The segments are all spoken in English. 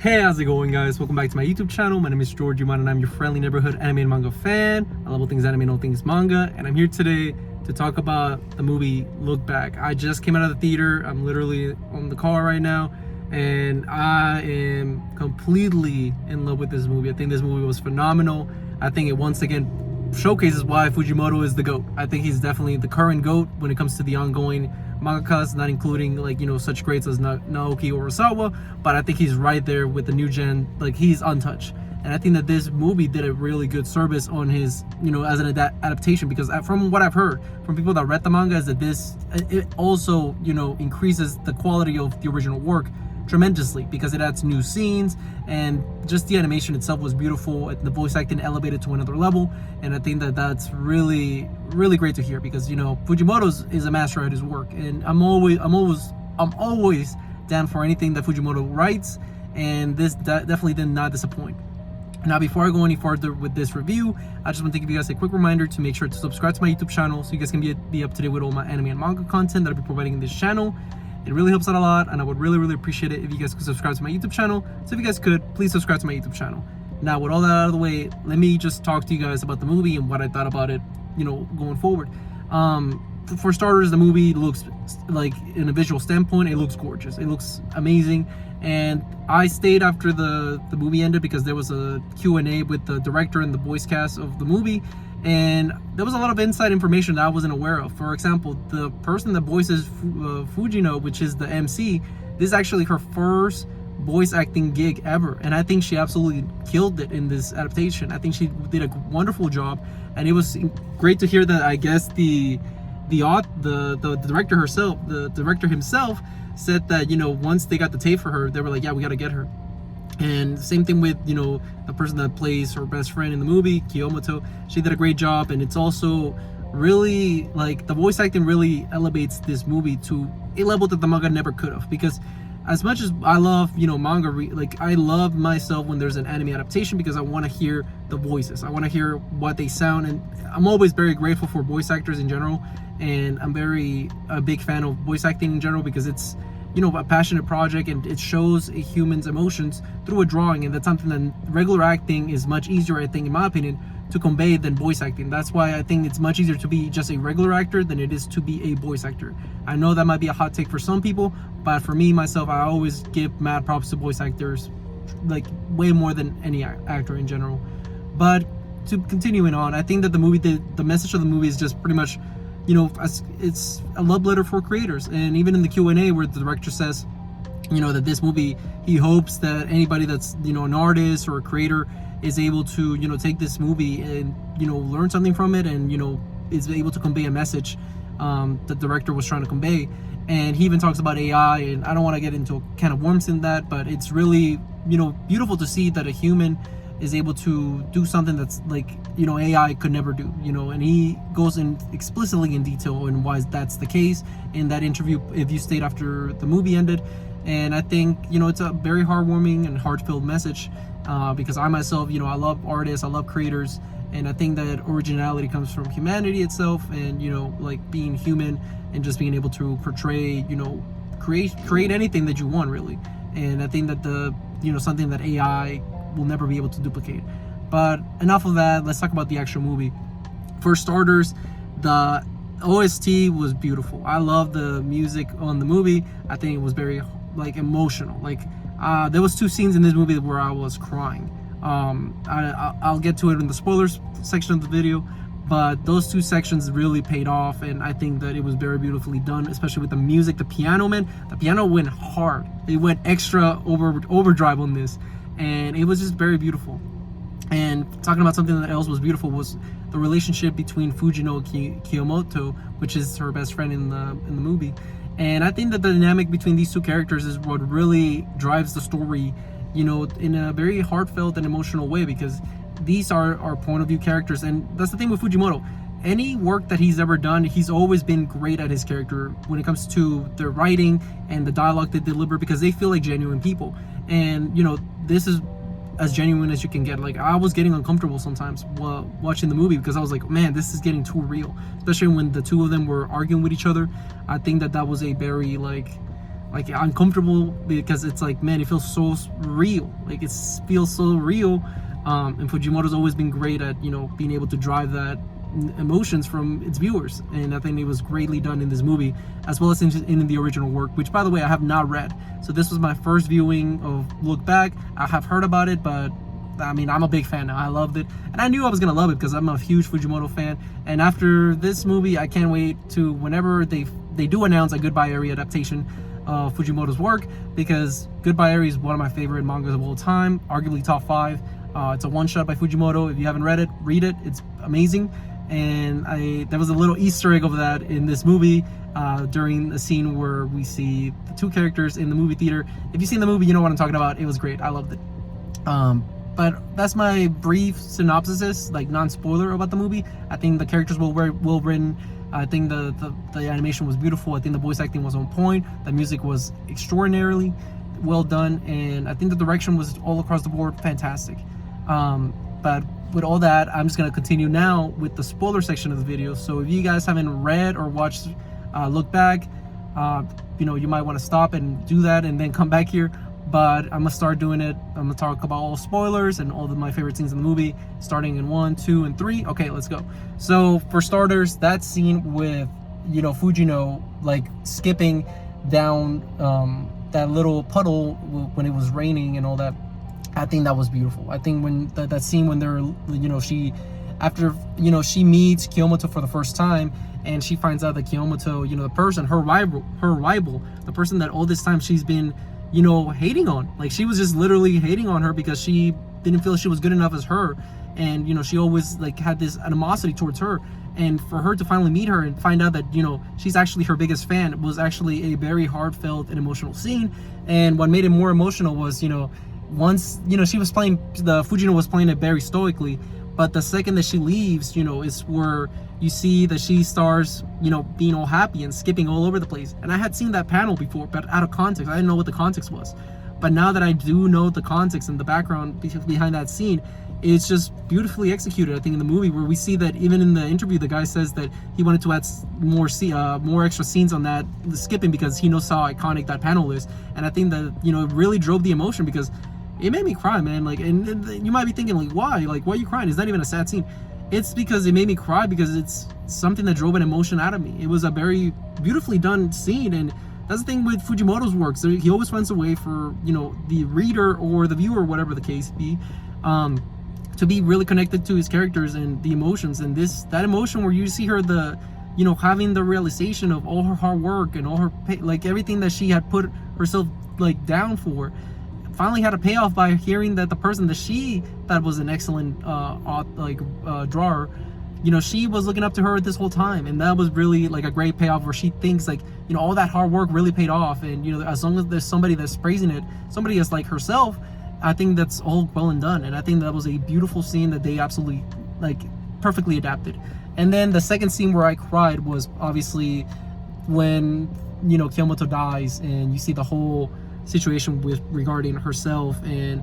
Hey, how's it going, guys? Welcome back to my YouTube channel. My name is George Yuman and I'm your friendly neighborhood anime and manga fan. I love all things anime and all things manga, and I'm here today to talk about the movie Look Back. I just came out of the theater. I'm literally on the car right now and I am completely in love with this movie. I think this movie was phenomenal. I think it once again showcases why Fujimoto is the GOAT. I think he's definitely the current GOAT when it comes to the ongoing mangakas, not including such greats as Naoki Urasawa, but I think he's right there with the new gen. Like, he's untouched, and I think that this movie did a really good service on his as an adaptation, because from what I've heard from people that read the manga is that it also increases the quality of the original work tremendously, because it adds new scenes and just the animation itself was beautiful and the voice acting elevated to another level. And I think that that's really great to hear, because Fujimoto is a master at his work, and I'm always down for anything that Fujimoto writes, and this definitely did not disappoint. Now, before I go any further with this review, I just want to give you guys a quick reminder to make sure to subscribe to my YouTube channel so you guys can be up to date with all my anime and manga content that I'll be providing in this channel. It really helps out a lot, and I would really appreciate it if you guys could subscribe to my YouTube channel. So if you guys could, please subscribe to my YouTube channel. Now, with all that out of the way, let me just talk to you guys about the movie and what I thought about it, going forward. For starters, the movie looks, like, in a visual standpoint, it looks gorgeous. It looks amazing. And I stayed after the movie ended because there was a Q&A with the director and the voice cast of the movie, and there was a lot of inside information that I wasn't aware of. For example, the person that voices Fujino, which is the MC, this is actually her first voice acting gig ever, and I think she absolutely killed it in this adaptation. I think she did a wonderful job, and it was great to hear that I guess the director herself, the director himself, said that once they got the tape for her, they were like, yeah, we got to get her. And same thing with the person that plays her best friend in the movie, Kiyomoto. She did a great job, and it's also really, like, the voice acting really elevates this movie to a level that the manga never could have. Because as much as I love manga, I love myself when there's an anime adaptation, because I want to hear the voices, I want to hear what they sound, and I'm always very grateful for voice actors in general, and I'm a big fan of voice acting in general, because it's a passionate project, and it shows a human's emotions through a drawing, and that's something that regular acting is much easier, I think, in my opinion, to convey than voice acting. That's why I think it's much easier to be just a regular actor than it is to be a voice actor. I know that might be a hot take for some people, but for me, myself, I always give mad props to voice actors, like, way more than any actor in general. But to continuing on, I think that the message of the movie is just pretty much, it's a love letter for creators. And even in the Q&A, where the director says that this movie, he hopes that anybody that's an artist or a creator is able to take this movie and learn something from it, and is able to convey a message that the director was trying to convey. And he even talks about AI, and I don't want to get into a can of worms in that, but it's really beautiful to see that a human is able to do something that's like AI could never do, and he goes in explicitly in detail on why that's the case in that interview, if you stayed after the movie ended. And I think it's a very heartwarming and heartfelt message, because I myself, I love artists, I love creators, and I think that originality comes from humanity itself, and like being human and just being able to portray, create anything that you want, really. And I think that something that AI will never be able to duplicate. But enough of that, let's talk about the actual movie. For starters, the OST was beautiful. I love the music on the movie. I think it was very emotional. There was 2 scenes in this movie where I was crying. I'll get to it in the spoilers section of the video, but those 2 sections really paid off, and I think that it was very beautifully done, especially with the music. The piano went hard. It went extra overdrive on this, and it was just very beautiful. And talking about something that else was beautiful was the relationship between Fujino and Kiyomoto, which is her best friend in the movie. And I think that the dynamic between these 2 characters is what really drives the story, in a very heartfelt and emotional way, because these are our point of view characters. And that's the thing with Fujimoto. Any work that he's ever done, he's always been great at his character when it comes to the writing and the dialogue they deliver, because they feel like genuine people. And this is as genuine as you can get. Like, I was getting uncomfortable sometimes while watching the movie, because I was like, man, this is getting too real, especially when the 2 of them were arguing with each other. I think that was a very like uncomfortable, because it's like, man, it feels so real. Like it feels so real. And Fujimoto's always been great at, you know, being able to drive that emotions from its viewers, and I think it was greatly done in this movie, as well as in the original work, which, by the way, I have not read. So this was my first viewing of Look Back. I have heard about it, but I mean, I'm a big fan now. I loved it, and I knew I was gonna love it because I'm a huge Fujimoto fan. And after this movie, I can't wait to whenever they do announce a Goodbye Eri adaptation of Fujimoto's work, because Goodbye Eri is one of my favorite mangas of all time, arguably top 5. It's a one-shot by Fujimoto. If you haven't read it, read it. It's amazing. And there was a little Easter egg of that in this movie during a scene where we see the 2 characters in the movie theater. If you've seen the movie, you know what I'm talking about. It was great. I loved it. But that's my brief synopsis, like non-spoiler about the movie. I think the characters were well written. I think the animation was beautiful. I think the voice acting was on point. The music was extraordinarily well done, and I think the direction was all across the board fantastic. But with all that, I'm just going to continue now with the spoiler section of the video. So if you guys haven't read or watched Look Back, you know, you might want to stop and do that and then come back here. But I'm going to start doing it. I'm going to talk about all spoilers and all of my favorite scenes in the movie, starting in 1, 2, and 3. Okay, let's go. So for starters, that scene with, you know, Fujino like skipping down that little puddle when it was raining and all that, I think that was beautiful. I think when that scene when they're, you know, after she meets Kiyomoto for the first time, and she finds out that Kiyomoto, you know, the person, her rival, the person that all this time she's been, you know, hating on. Like, she was just literally hating on her because she didn't feel she was good enough as her, and, you know, she always like had this animosity towards her. And for her to finally meet her and find out that, you know, she's actually her biggest fan was actually a very heartfelt and emotional scene. And what made it more emotional was, you know, once, you know, Fujino was playing it very stoically, but the second that she leaves, you know, is where you see that she starts, you know, being all happy and skipping all over the place. And I had seen that panel before, but out of context. I didn't know what the context was. But now that I do know the context and the background behind that scene, it's just beautifully executed, I think, in the movie, where we see that even in the interview, the guy says that he wanted to add more extra scenes on that, the skipping, because he knows how iconic that panel is. And I think that, you know, it really drove the emotion, because it made me cry, man. Like, and you might be thinking, like, why? Like, why are you crying? It's not even a sad scene. It's because it made me cry because it's something that drove an emotion out of me. It was a very beautifully done scene, and that's the thing with Fujimoto's works. He always finds a way for, you know, the reader or the viewer, whatever the case be, to be really connected to his characters and the emotions. And that emotion where you see her, you know, having the realization of all her hard work and all her like everything that she had put herself like down for, finally had a payoff by hearing that the person that she thought was an excellent drawer, you know, she was looking up to her this whole time. And that was really like a great payoff, where she thinks like, you know, all that hard work really paid off. And, you know, as long as there's somebody that's praising it, somebody that's like herself, I think that's all well and done. And I think that was a beautiful scene that they absolutely like perfectly adapted. And then the second scene where I cried was obviously when, you know, Kiyomoto dies, and you see the whole situation regarding herself and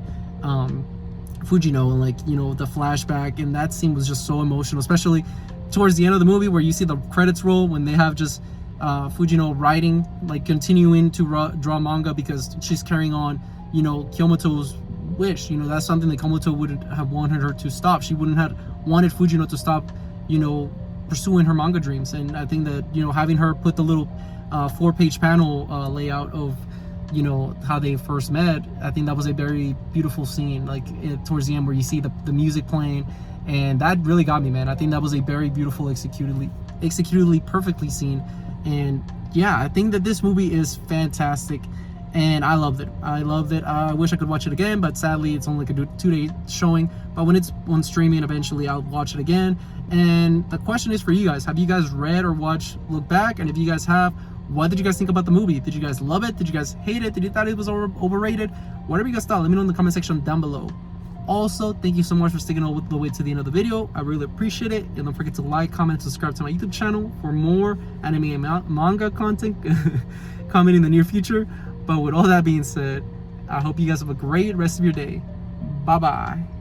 Fujino, and like, you know, the flashback. And that scene was just so emotional, especially towards the end of the movie, where you see the credits roll, when they have just Fujino writing, like continuing to draw manga, because she's carrying on, you know, Kiyomoto's wish. You know, that's something that Kiyomoto wouldn't have wanted her to stop. She wouldn't have wanted Fujino to stop, you know, pursuing her manga dreams. And I think that, you know, having her put the little 4-page panel layout of, you know, how they first met, I think that was a very beautiful scene, like towards the end, where you see the music playing, and that really got me, man. I think that was a very beautiful, executedly perfectly scene. And yeah, I think that this movie is fantastic, and I loved it. I wish I could watch it again, but sadly it's only like a 2-day showing. But when it's on streaming, eventually I'll watch it again. And the question is for you guys: have you guys read or watched Look Back? And if you guys have, what did you guys think about the movie? Did you guys love it? Did you guys hate it? Did you thought it was overrated? Whatever you guys thought, let me know in the comment section down below. Also, thank you so much for sticking all the way to the end of the video. I really appreciate it. And don't forget to like, comment, and subscribe to my YouTube channel for more anime and manga content coming in the near future. But with all that being said, I hope you guys have a great rest of your day. Bye-bye.